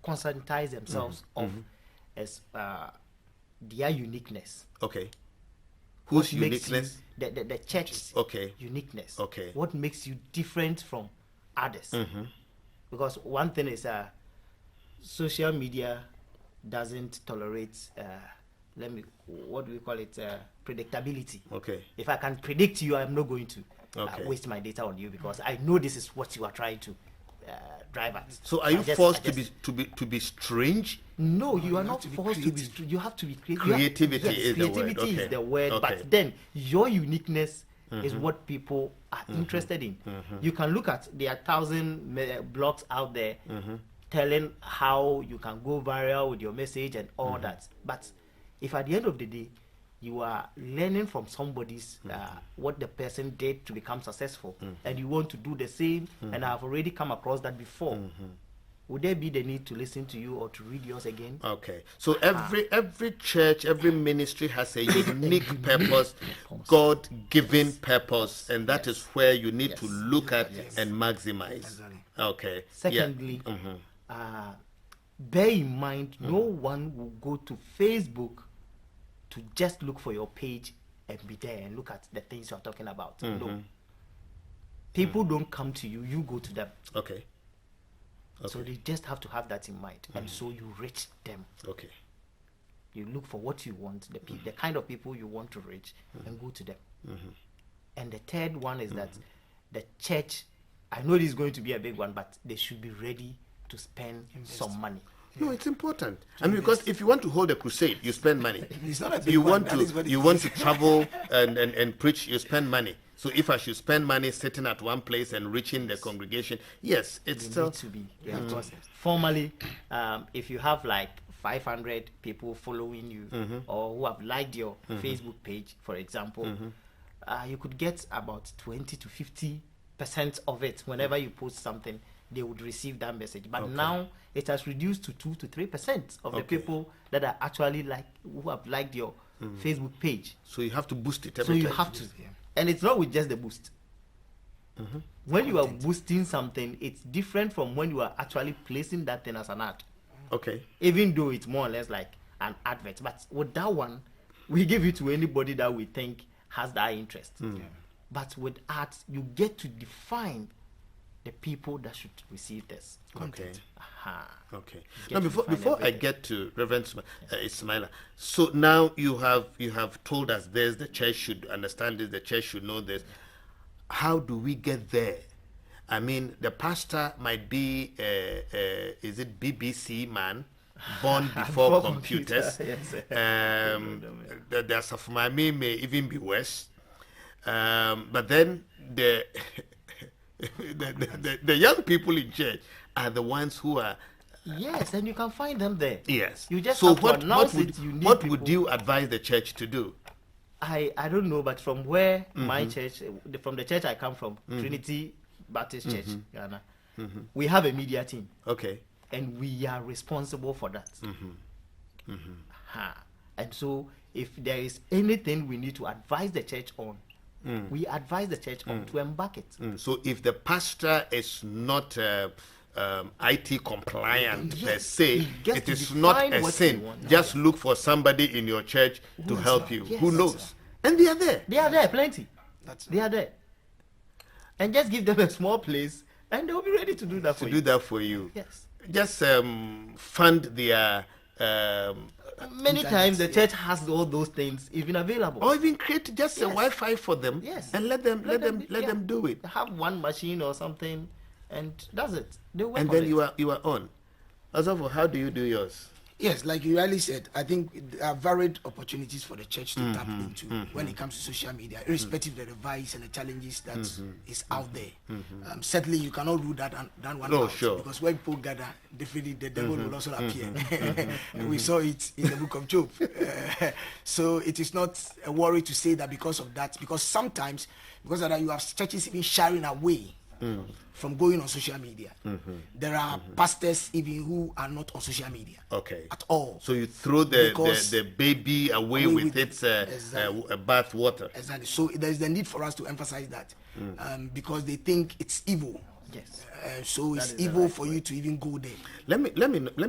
S3: conscientize themselves of is their uniqueness.
S2: Okay. Whose uniqueness?
S3: The church's uniqueness.
S2: Okay.
S3: What makes you different from others? Because one thing is social media doesn't tolerate what do we call it, predictability.
S2: Okay.
S3: If I can predict you, I'm not going to waste my data on you because I know this is what you are trying to drive at.
S2: So are you forced to be strange?
S3: No, you are not forced to be. You have to be creative.
S2: Creativity is the word.
S3: Creativity is the word, but then your uniqueness is what people are interested in. You can look at there are 1,000 blogs out there telling how you can go viral with your message and all that. But if at the end of the day you are learning from somebody's what the person did to become successful, and you want to do the same, and I've already come across that before, would there be the need to listen to you or to read yours again?
S2: Okay. So every church, every ministry has a unique purpose, God-given purpose, and that is where you need to look at and maximize. Okay.
S3: Secondly, bear in mind, no one will go to Facebook to just look for your page and be there and look at the things you're talking about. No. People don't come to you, you go to them.
S2: Okay.
S3: So they just have to have that in mind. And so you reach them.
S2: Okay.
S3: You look for what you want, the kind of people you want to reach, and go to them. And the third one is that the church, I know this is going to be a big one, but they should be ready to spend some money.
S2: No, it's important. I mean, because if you want to hold a crusade, you spend money.
S1: It's not a big
S2: you
S1: one.
S2: want to travel and preach, you spend money. So if I should spend money sitting at one place and reaching the congregation, yes, it's still
S3: need to be. Because formally, if you have like 500 people following you or who have liked your Facebook page, for example, you could get about 20 to 50% of it. Whenever you post something, they would receive that message. But now it has reduced to 2 to 3% of the people that are actually who have liked your Facebook page.
S2: So you have to boost it
S3: So
S2: every
S3: you
S2: time.
S3: have to. And it's not with just the boost. When you are boosting something, it's different from when you are actually placing that thing as an ad.
S2: Okay.
S3: Even though it's more or less like an advert. But with that one, we give it to anybody that we think has that interest. But with ads, you get to define the people that should receive this content.
S2: Okay.
S3: Get
S2: Now,
S3: to
S2: before
S3: define
S2: I
S3: everything.
S2: get to Reverend Ismaila, so now you have told us this. The church should understand this. The church should know this. How do we get there? I mean, the pastor might be, is it BBC man, born before computers.
S3: Yes.
S2: The Safumami may even be worse. But then the, the young people in church are the ones who are.
S3: Yes, and you can find them there.
S2: Yes.
S3: You just
S2: so
S3: have to
S2: what
S3: announce
S2: would
S3: it. You need
S2: what
S3: people.
S2: would you advise the church to do?
S3: I don't know, but from where my church, from the church I come from, Trinity Baptist Church, Ghana, we have a media team,
S2: Okay.
S3: and we are responsible for that. And so, if there is anything we need to advise the church on, we advise the church on to embark it.
S2: So if the pastor is not IT compliant per se,
S3: he gets
S2: it
S3: to
S2: is not
S3: define
S2: a
S3: what
S2: sin.
S3: he wants.
S2: Just look for somebody in your church to help you.
S3: Yes.
S2: Who knows? And they are there.
S3: They are there, plenty.
S1: That's
S3: They are there. And just give them a small place, and they'll be ready to do that for
S2: To
S3: you.
S2: do that for you.
S3: Yes.
S2: Just fund their
S3: Many times the church has all those things even available.
S2: or even create just a
S3: Yes.
S2: Wi-Fi for them.
S3: Yes.
S2: And let them
S3: yeah.
S2: do it.
S3: Have one machine or something, and that's it. They work
S2: And
S3: on
S2: then
S3: it.
S2: you are on. Asafo, how do you do yours?
S1: Yes, like you rightly said, I think there are varied opportunities for the church to tap into when it comes to social media, irrespective of the device and the challenges that is out there. Certainly, you cannot rule that one
S2: No,
S1: out,
S2: sure.
S1: because when people gather, definitely the devil will also appear. And we saw it in the book of Job. So it is not a worry to say that because of that, because sometimes, because of that, you have churches even shying away from going on social media. There are pastors even who are not on social media
S2: Okay.
S1: at all.
S2: So you throw the
S1: Because
S2: baby away
S1: away
S2: with
S1: with
S2: its
S1: exactly.
S2: bath water.
S1: Exactly. So there is the need for us to emphasize that, because they think it's evil.
S3: Yes.
S1: So it's
S3: is the
S1: evil
S3: right
S1: for you to even go there.
S2: Let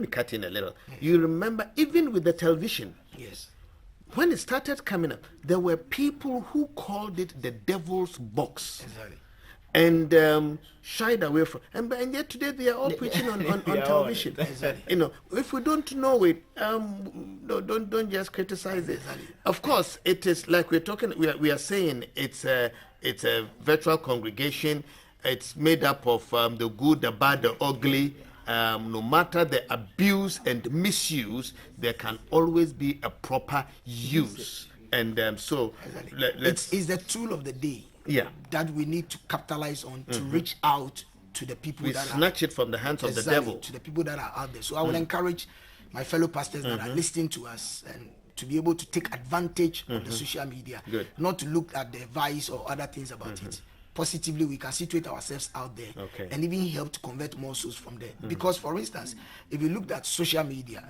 S2: me cut in a little. You remember, even with the television,
S1: Yes.
S2: when it started coming up, there were people who called it the devil's box.
S1: Exactly.
S2: And shied away from, and yet today they are all preaching on
S3: They are on
S2: television.
S3: it. Exactly.
S2: You know, if we don't know it, don't just criticize it. Of course, it is like we're talking. We are saying it's a virtual congregation. It's made up of the good, the bad, the ugly. No matter the abuse and misuse, there can always be a proper use. And so let's
S1: It's the tool of the day.
S2: Yeah.
S1: That we need to capitalize on to reach out to the people
S2: we
S1: that
S2: snatch it from the hands of the
S1: exactly,
S2: devil.
S1: to the people that are out there. So I would encourage my fellow pastors that are listening to us and to be able to take advantage of the social media,
S2: Good.
S1: not to look at the vice or other things about it. Positively, we can situate ourselves out there
S2: Okay.
S1: and even help to convert more souls from there. Because, for instance, if you looked at social media,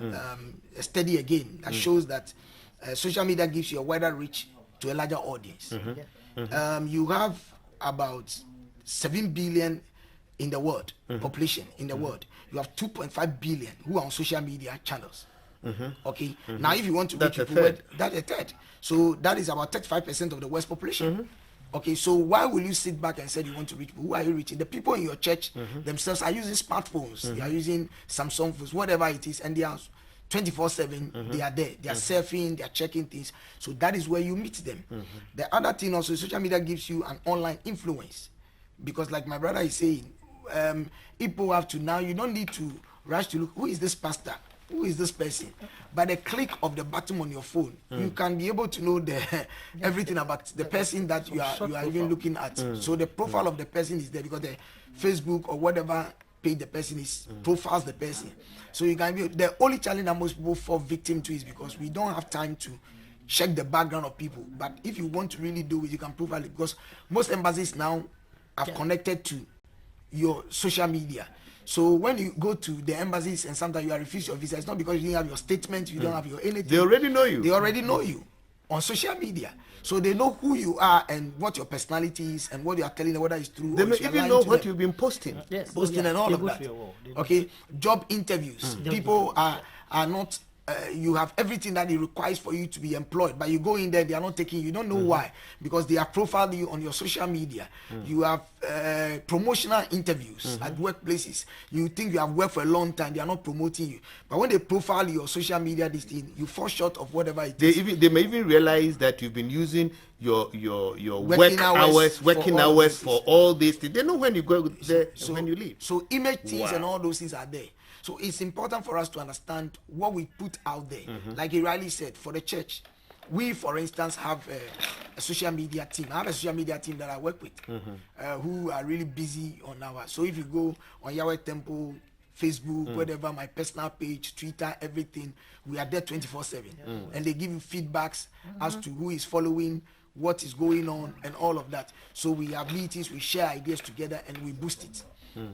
S1: a study again that shows that social media gives you a wider reach to a larger audience. You have about 7 billion in the world, population in the world. You have 2.5 billion who are on social media channels. Okay. Now, if you want to
S2: That's
S1: reach
S2: a
S1: people,
S2: third.
S1: that's a third. So that is about 35% of the world's population. Okay, so why will you sit back and say you want to reach people? Who are you reaching? The people in your church themselves are using smartphones. They are using Samsung phones, whatever it is, and they are 24/7. They are there. They are surfing. They are checking things. So that is where you meet them. The other thing also, social media gives you an online influence, because like my brother is saying, people have to now. You don't need to rush to look. Who is this pastor? Who is this person? By the click of the button on your phone, you can be able to know everything about the person that you are even looking at. So the profile of the person is there, because the Facebook or whatever page the person is profiles the person. So you can be, the only challenge that most people fall victim to is because we don't have time to check the background of people. But if you want to really do it, you can profile it, because most embassies now have connected to your social media. So when you go to the embassies and sometimes you are refused your visa, it's not because you didn't have your statement, you don't have your anything.
S2: They already know you.
S1: They already know you. on social media. So they know who you are and what your personality is and what you are telling them, whether it's true
S2: They
S1: or
S2: may
S1: if you're
S2: even
S1: lying
S2: know
S1: to
S2: what
S1: them.
S2: you've been posting.
S3: Yes.
S1: Posting
S3: Yeah,
S1: and all
S3: they
S1: of
S3: go
S1: that.
S3: through your wall. They go
S1: Okay, job interviews. People are not. You have everything that it requires for you to be employed, but you go in there, they are not taking you. You don't know why, because they have profiled you on your social media. You have promotional interviews at workplaces. You think you have worked for a long time, they are not promoting you. But when they profile your social media, this thing, you fall short of whatever it is.
S2: They may even realize that you've been using your
S1: Working hours
S2: working
S1: for all
S2: hours
S1: these
S2: for
S1: things.
S2: all these things. They know when you go there and when you leave.
S1: So image things and
S2: Wow.
S1: all those things are there. So it's important for us to understand what we put out there. Like he rightly said, for the church, we, for instance, have a social media team. I have a social media team that I work with who are really busy on our. So if you go on Yahweh Temple, Facebook, whatever, my personal page, Twitter, everything, we are there 24/7. And they give you feedbacks as to who is following, what is going on, and all of that. So we have meetings, we share ideas together, and we boost it.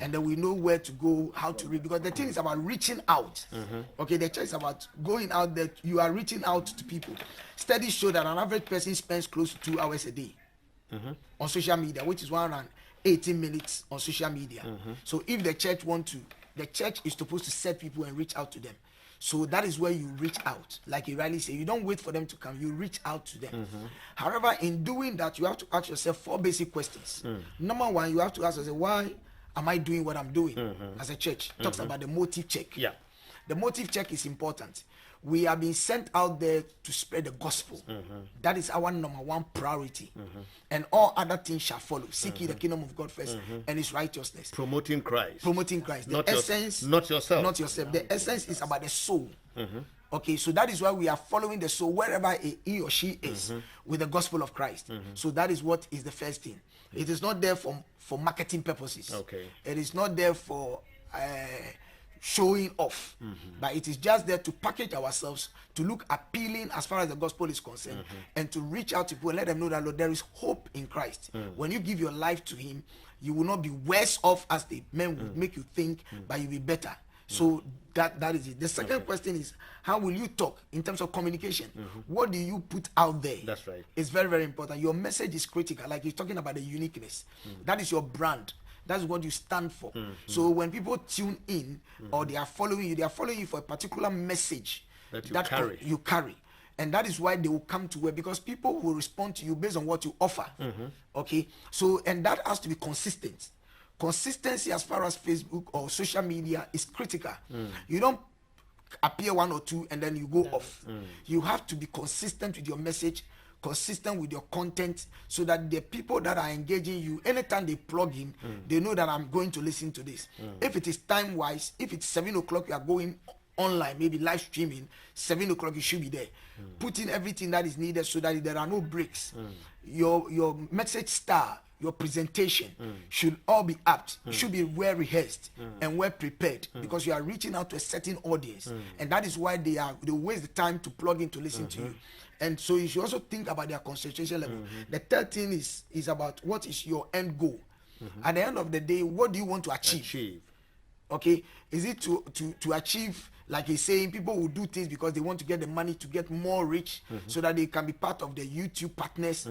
S1: And then we know where to go, how to read, because the thing is about reaching out. Okay, the church is about going out there. You are reaching out to people. Studies show that an average person spends close to 2 hours a day on social media, which is 118 minutes on social media. So if the church the church is supposed to set people and reach out to them. So that is where you reach out. Like he rightly said, you don't wait for them to come, you reach out to them. However, in doing that, you have to ask yourself 4 basic questions. Number 1, you have to ask yourself, why am I doing what I'm doing as a church? Talks about the motive check.
S2: Yeah.
S1: The motive check is important. We are being sent out there to spread the gospel. That is our number 1 priority. And all other things shall follow. Seek ye the kingdom of God first and his righteousness.
S2: Promoting Christ.
S1: Promoting Christ. The
S2: Not
S1: essence,
S2: not yourself.
S1: Not yourself. The essence is about the soul. Okay, so that is why we are following the soul wherever he or she is with the gospel of Christ. So that is what is the first thing. It is not there for marketing purposes.
S2: Okay.
S1: It is not there for showing off, but it is just there to package ourselves to look appealing as far as the gospel is concerned, and to reach out to people and let them know that, Lord, there is hope in Christ. When you give your life to him, you will not be worse off as the men would make you think, but you'll be better. So that is it. The second question is, how will you talk in terms of communication? What do you put out there?
S2: That's right.
S1: It's very, very important. Your message is critical. Like you're talking about the uniqueness. That is your brand. That's what you stand for. So when people tune in or they are following you for a particular message
S2: That you carry.
S1: And that is why they will come to where, because people will respond to you based on what you offer. Okay. So, and that has to be consistent. Consistency as far as Facebook or social media is critical. You don't appear 1 or 2 and then you go off. You have to be consistent with your message, consistent with your content, so that the people that are engaging you, anytime they plug in, they know that I'm going to listen to this. If it is time wise, if it's 7 o'clock, you are going online, maybe live streaming, 7 o'clock you should be there. Put in everything that is needed so that there are no breaks. Your message style, your presentation should all be apt. It should be well rehearsed and well prepared, because you are reaching out to a certain audience, and that is why they waste the time to plug in to listen to you. And so you should also think about their concentration level. The third thing is about what is your end goal. At the end of the day, what do you want to achieve? Okay, is it to achieve, like he's saying, people will do things because they want to get the money to get more rich, so that they can be part of the YouTube partners.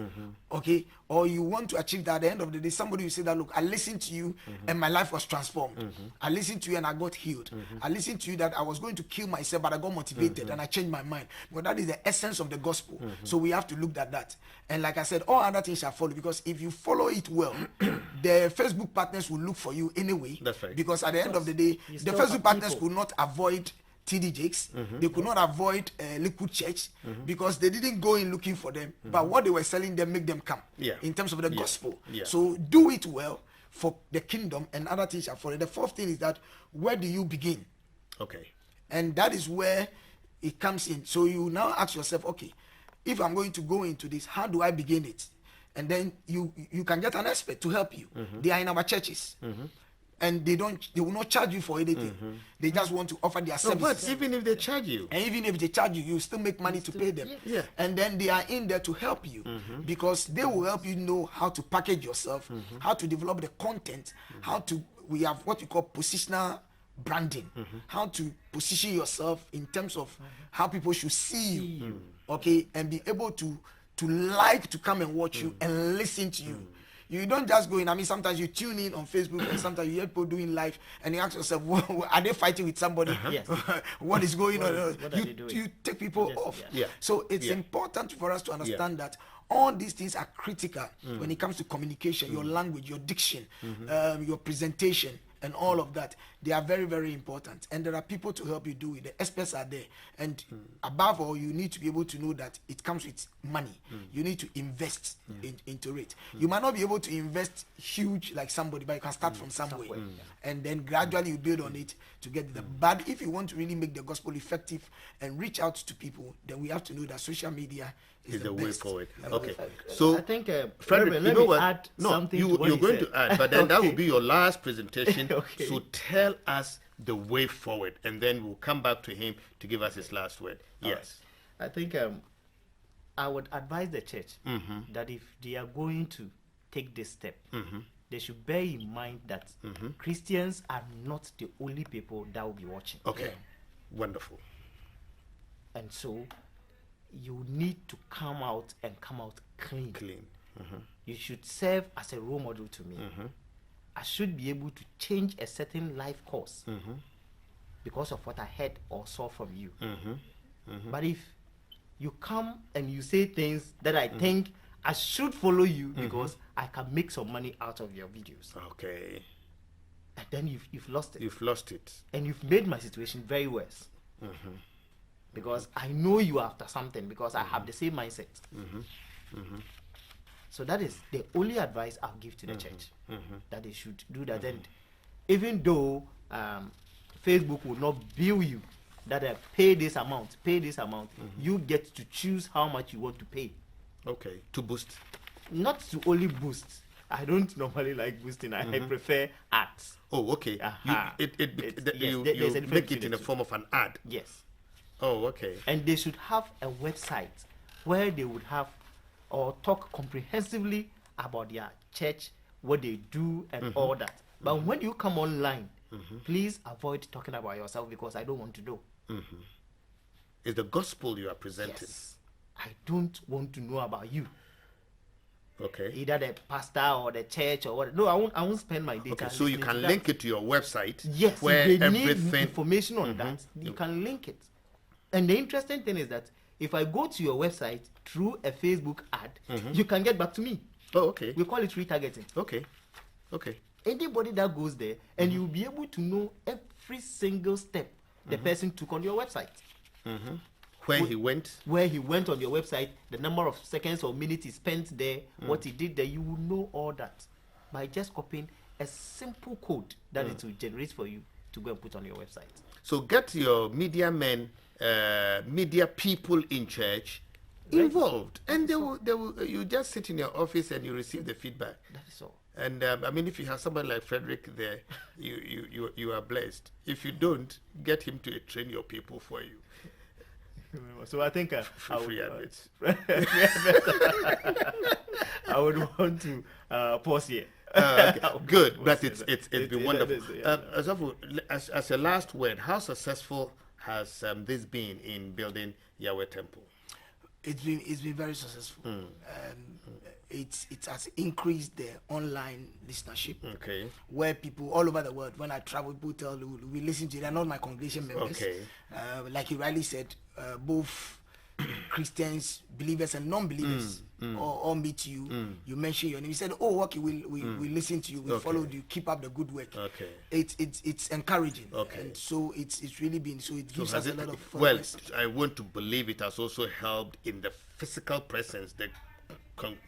S1: Okay, or you want to achieve that at the end of the day, somebody will say that, look, I listened to you and my life was transformed. I listened to you and I got healed. I listened to you that I was going to kill myself, but I got motivated and I changed my mind. But that is the essence of the gospel. So we have to look at that. And like I said, all other things shall follow, because if you follow it well, the Facebook partners will look for you anyway.
S2: That's right.
S1: Because at the end of the day,
S3: You
S1: the
S3: still
S1: Facebook
S3: have
S1: partners
S3: people.
S1: could not avoid TD Jakes. They could not avoid Liquid Church, because they didn't go in looking for them. But what they were selling them make them come.
S2: Yeah.
S1: In terms of the
S2: Yeah.
S1: gospel.
S2: Yeah.
S1: So do it well for the kingdom, and other things shall follow. The fourth thing is that, where do you begin?
S2: Okay.
S1: And that is where it comes in. So you now ask yourself, okay, if I'm going to go into this, how do I begin it? And then you can get an expert to help you. They are in our churches. And they will not charge you for anything. They just want to offer their
S2: No,
S1: services.
S2: but even if they charge you,
S1: And even if they charge you, you still make money to pay them.
S2: Yeah.
S1: And then they are in there to help you, because they will help you know how to package yourself, how to develop the content, we have what you call positional branding, how to position yourself in terms of how people should see you. okay, and be able to like to come and watch you and listen to you. You don't just go in. I mean, sometimes you tune in on Facebook, and sometimes you hear people doing live, and you ask yourself, are they fighting with somebody?
S3: Yes.
S1: What is going on?
S3: What are they doing?
S1: You take people
S3: Yes,
S1: off.
S3: yeah.
S2: Yeah.
S1: So it's
S2: Yeah.
S1: important for us to understand that all these things are critical when it comes to communication, your language, your diction, your presentation, and all of that. They are very, very important. And there are people to help you do it. The experts are there. And above all, you need to be able to know that it comes with money. You need to invest into it. You might not be able to invest huge like somebody, but you can start from somewhere. And then gradually you build on it to get there. But if you want to really make the gospel effective and reach out to people, then we have to know that social media is
S2: the way
S1: best.
S2: forward.
S1: And
S2: Okay.
S1: we-
S2: So,
S3: I think,
S2: Frederick,
S3: Reverend,
S2: you
S3: let
S2: know
S3: me
S2: what?
S3: add
S2: No,
S3: something to what
S2: you're
S3: he
S2: going
S3: said.
S2: to add, but then that
S3: Okay.
S2: will be your last presentation.
S3: Okay.
S2: So tell us the way forward, and then we'll come back to him to give us his last word. Yes.
S3: I think I would advise the church that if they are going to take this step, they should bear in mind that Christians are not the only people that will be watching.
S2: Okay. Wonderful.
S3: And so you need to come out clean.
S2: Clean.
S3: You should serve as a role model to me. I should be able to change a certain life course because of what I heard or saw from you. But if you come and you say things that I think I should follow you because I can make some money out of your videos,
S2: Okay.
S3: and then you've lost it.
S2: You've lost it.
S3: And you've made my situation very worse. Because I know you are after something because I have the same mindset. So that is the only advice I'll give to the church, that they should do that. And even though Facebook will not bill you that pay this amount, you get to choose how much you want to pay.
S2: Okay. To boost.
S3: Not to only boost. I don't normally like boosting. I prefer ads.
S2: Oh, okay.
S3: Aha.
S2: You,
S3: Yes,
S2: you
S3: there's a difference
S2: make it
S3: between
S2: in
S3: the
S2: the
S3: two.
S2: form of an ad.
S3: Yes.
S2: Oh, okay.
S3: And they should have a website where they would have or talk comprehensively about their church, what they do, and all that. But when you come online, please avoid talking about yourself because I don't want to know.
S2: It's the gospel you are presenting.
S3: Yes. I don't want to know about you,
S2: Okay.
S3: either the pastor or the church or what. No, I won't spend my data.
S2: Okay. So you
S3: listening
S2: can
S3: to that.
S2: link it to your website.
S3: Yes, if
S2: Where
S3: they need
S2: everything.
S3: information on that, you can link it. And the interesting thing is that if I go to your website through a Facebook ad, you can get back to me.
S2: Oh, okay.
S3: We call it retargeting.
S2: Okay. Okay.
S3: Anybody that goes there, and you'll be able to know every single step the person took on your website.
S2: Where he went.
S3: Where he went on your website, the number of seconds or minutes he spent there, what he did there, you will know all that by just copying a simple code that it will generate for you to go and put on your website.
S2: So get your media men, media people in church involved, and they will. You just sit in your office and you receive the feedback.
S3: That is all.
S2: And I mean, if you have somebody like Frederick there, you are blessed. If you don't, get him to train your people for you.
S3: So I think I
S2: Free
S3: would,
S2: adverts.
S3: I would want to pause here.
S2: Okay, good,
S3: We'll
S2: but
S3: say
S2: it's
S3: that.
S2: it's
S3: It-
S2: been
S3: it-
S2: wonderful.
S3: it is, yeah.
S2: As a last word, how successful has this been in building Yahweh Temple?
S1: It's been very successful. It has increased the online listenership.
S2: Okay.
S1: Where people all over the world, when I travel, people tell we listen to. They're not my congregation members.
S2: Okay.
S1: Like you rightly said, both Christians, believers, and non-believers all meet you. You mention your name. You said, "Oh, okay, we listen to you. We
S2: Okay.
S1: followed you. Keep up the good work."
S2: Okay.
S1: It's encouraging.
S2: Okay.
S1: And so it's really been so. It
S2: So
S1: gives
S2: has
S1: us a
S2: it-
S1: lot of
S2: well,
S1: followers.
S2: I want to believe it has also helped in the physical presence,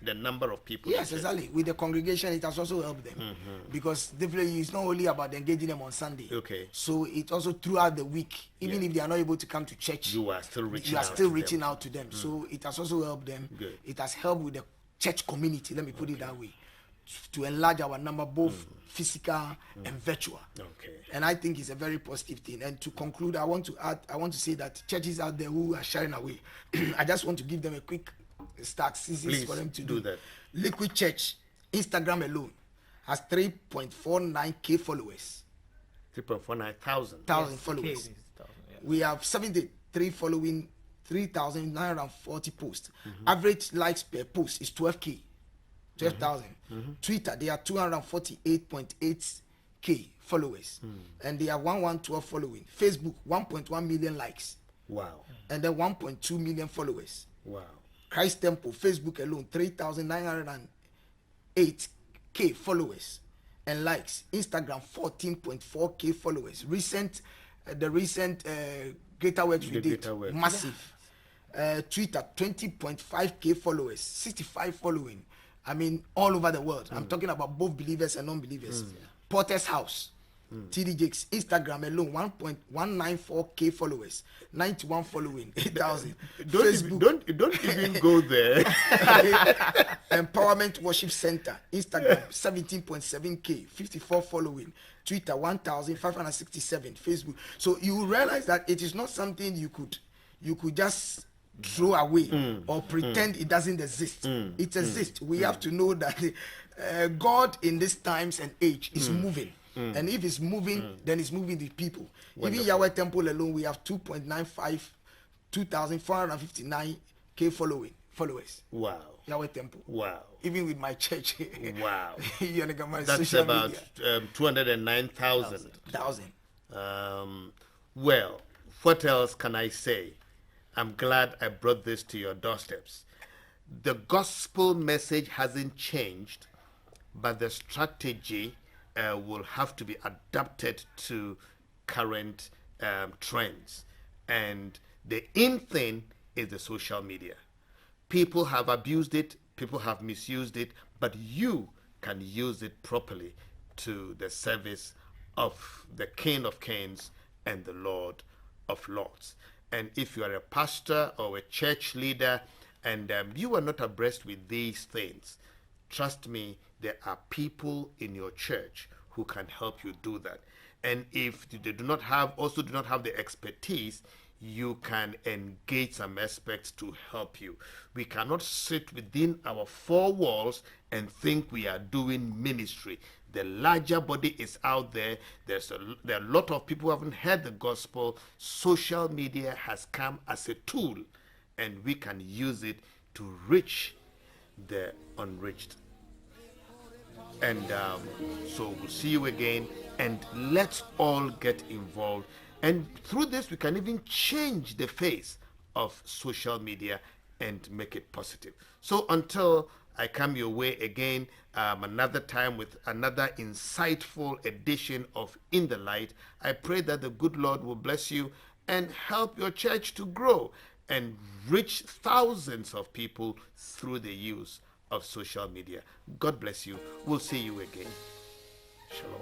S2: the number of people.
S1: Yes,
S2: in church.
S1: exactly. With the congregation, it has also helped them because definitely it's not only about engaging them on Sunday.
S2: Okay.
S1: So it also throughout the week, even if they are not able to come to church,
S2: You are still reaching
S1: you are
S2: out
S1: still
S2: to
S1: reaching
S2: them.
S1: out to them. So it has also helped them.
S2: Good.
S1: It has helped with the church community. Let me put it that way, to enlarge our number, both physical and virtual.
S2: Okay.
S1: And I think it's a very positive thing. And to conclude, I want to say that churches out there who are shying away, I just want to give them a quick statistics
S2: Please
S1: for them to
S2: do that.
S1: Liquid Church, Instagram alone, has 3.49k followers,
S2: 3,490,000.
S1: thousand followers. We have 73 following 3,940 posts. Average likes per post is 12K. 12,000. Twitter, they are 248.8K followers. And they are 1112 following. Facebook, 1.1 million likes.
S2: Wow.
S1: And then 1.2 million followers.
S2: Wow.
S1: Christ Temple, Facebook alone, 3,908K followers and likes. Instagram, 14.4K followers. The recent Greater Works we did,
S2: Greater Works.
S1: massive. Twitter, 20.5K followers, 65 following. I mean, all over the world. I'm talking about both believers and non-believers. Porter's House, TD Jakes, Instagram alone, 1.194K followers, 91 following, 8,000. Facebook,
S2: Don't even go there.
S1: Empowerment Worship Center, Instagram 17.7K, 54 following, Twitter 1,567, Facebook. So you realize that it is not something you could just throw away or pretend it doesn't exist. It exists. We have to know that God in these times and age is moving. And if it's moving, then it's moving the people.
S2: Wonderful.
S1: Even Yahweh Temple alone, we have 2.459K followers.
S2: Wow.
S1: Yahweh Temple.
S2: Wow.
S1: Even with my church.
S2: Wow.
S1: You know, my
S2: That's
S1: social
S2: about
S1: media.
S2: 209,000.
S1: 1,000.
S2: Well, what else can I say? I'm glad I brought this to your doorsteps. The gospel message hasn't changed, but the strategy will have to be adapted to current trends. And the in thing is the social media. People have abused it, people have misused it, but you can use it properly to the service of the King of Kings and the Lord of Lords. And if you are a pastor or a church leader and you are not abreast with these things, trust me, there are people in your church who can help you do that. And if they do not have the expertise, you can engage some experts to help you. We cannot sit within our four walls and think we are doing ministry. The larger body is out there. There are a lot of people who haven't heard the gospel. Social media has come as a tool, and we can use it to reach the unreached. And so we'll see you again, and let's all get involved. And through this, we can even change the face of social media and make it positive. So until I come your way again another time with another insightful edition of In the Light, I pray that the good Lord will bless you and help your church to grow and reach thousands of people through the use of social media. God bless you. We'll see you again. Shalom.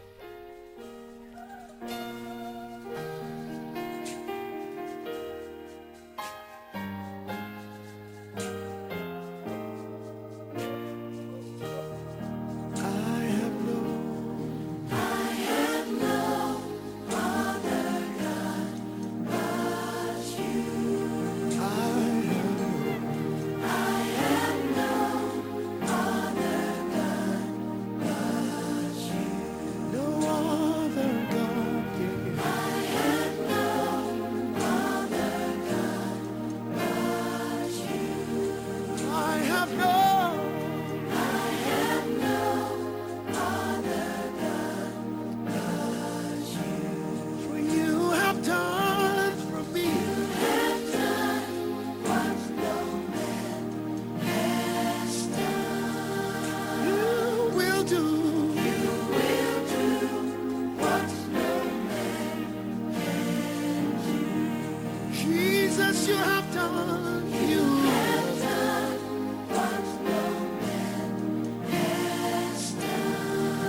S5: Jesus, you have done. You